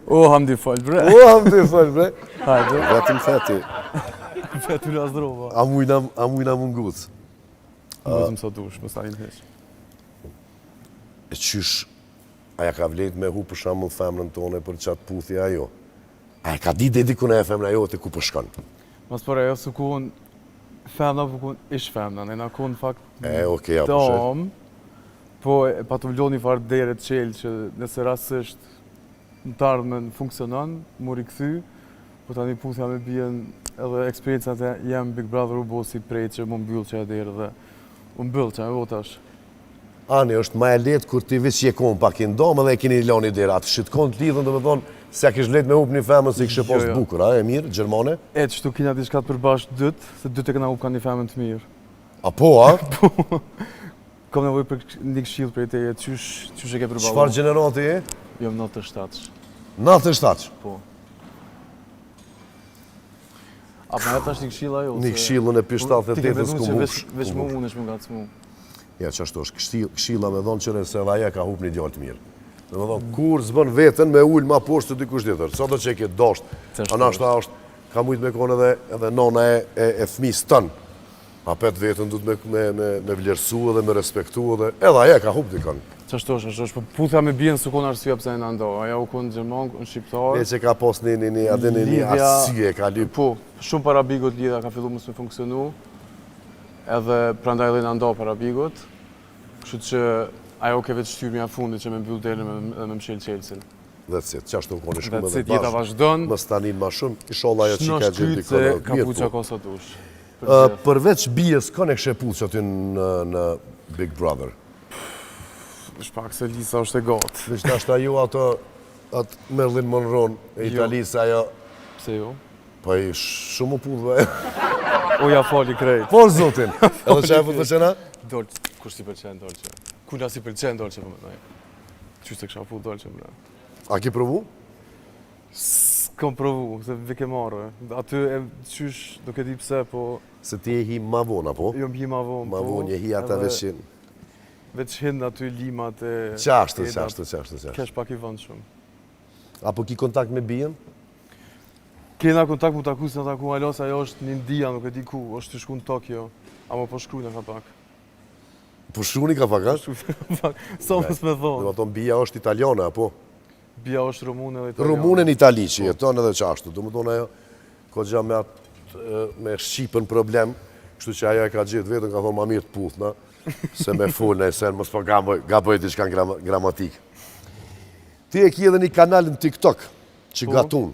O, hamdi fal, bre. O, hamdi fal, bre. Hajde. Vetëm feti. Vetë ula zdrova. A mujna mungut. Mëzëm sa dush, më stajnë heq. E qysh, aja ka vlet me hu për shembull femrën tone për qatë puthja ajo. A e ka di dhe dikun e femra jote ku përshkon? Mas për ajo së kuhën femna për kuhën ish femna, në kuhën fakt Okej, ja përshë. dom, po pa të vloni farë dere të qelë që nëse rasësht në të ardhmen funksionon, mu rikëthy, po tani puthja me bien edhe eksperiencat e jem Big Brother u bo si prejt që më mbyllë që e derë dhe më mbyllë që e votash. Ani, është ma e letë kur ti veç je konë pak i ndomë edhe e kini lani dera. Atë shit konë të lidhën dhe me thonë se kish letë me hup një femën se i kështë postë bukur, a e mirë, Gjermane? E që tu kina diçka të përbasht dytë, se dytë e këna hup ka një femën të mirë. A po, a? Kam nevoj për një këshillë prej teje, qysh e ke përballu? Çfarë gjenerati je? Jom 97. 97? Po. A ma e tash një këshilla jo? Një këshillën e pi 78-ës ku mush. Veç më unë është më gacmu. Ja, që ashtu është, këshilla me dhonë qëre se dhe aja ka hup një djallë të mirë. Dhe me dhonë, kur zbën vetën me ullë ma poshtë të dikush ditër. Sa do që e këtë dashtë, anashta është, ka mujtë me konë edhe nona e fëmisë tënë. A petë vetën du të me vlerësu edhe me respektu edhe aja ka hup dikën. Qashtu është, po puthja me bjenë së konë arsye pëse e në ndo. Aja u konë Gjerman, në Shqiptar. E që ka pos një arsye, ka lyp. Po, shumë para bigot lidha ka fillu mësë me funksionu. Edhe prandaj edhe në ndo para bigot. Kështu që ajo ke vetë shtyrmja fundit që me mbyll derën dhe me mshel Chelsea. That's it, qashtu më koni shkume dhe jeta vazhdon. Më stanin ma shumë, isholla ajo që ka gjithë dikone se ka puqa kosa dush. Përveç bijës, kënë e kështë e puqa ty në Big Brother? Shpak se Lisa është e gotë. Dhe që ashtë ajo atë Marilyn Monroe e Italisë ajo... Pse jo? Po i shumë u pullë, O ja fali krejt. Por zotin, edhe që e fut përqena? Dolce, kush si përqen Dolce? Kula si përqen Dolce për mëndaj. Qysh të kësha fut Dolce mëra? A ki provu? S'kom provu, se vike marrë. Aty e qysh, nuk e di pse, po... Se ti e hi ma vonë, apo? Jo m'hi ma vonë, po... Ma vonë, e hi ata veçin. Veç hind aty limat e... Qashtë. Kesh pak i vënd shumë. Apo ki kontakt me bijën? Kena kontakt mu taku, se në taku Alos, ajo është një ndia, nuk e di ku, është të shku në Tokyo. Ama po shkrujnë ka pak. Po shkrujnë ka pak, a? Sa mës me thonë. Dhe më tonë bija është italiane, apo? Bija është rumune dhe italiane. Rumune në Itali që jeton edhe qashtu. Dhe më tonë ajo, ko gja me Shqipën problem, kështu që ajo e ka gjithë vetën, ka thonë ma mirë të puthna, se me full në esen, mos po gaboj t'i shkan gramatik. Ti e ki edhe një kanal në TikTok, që gatun.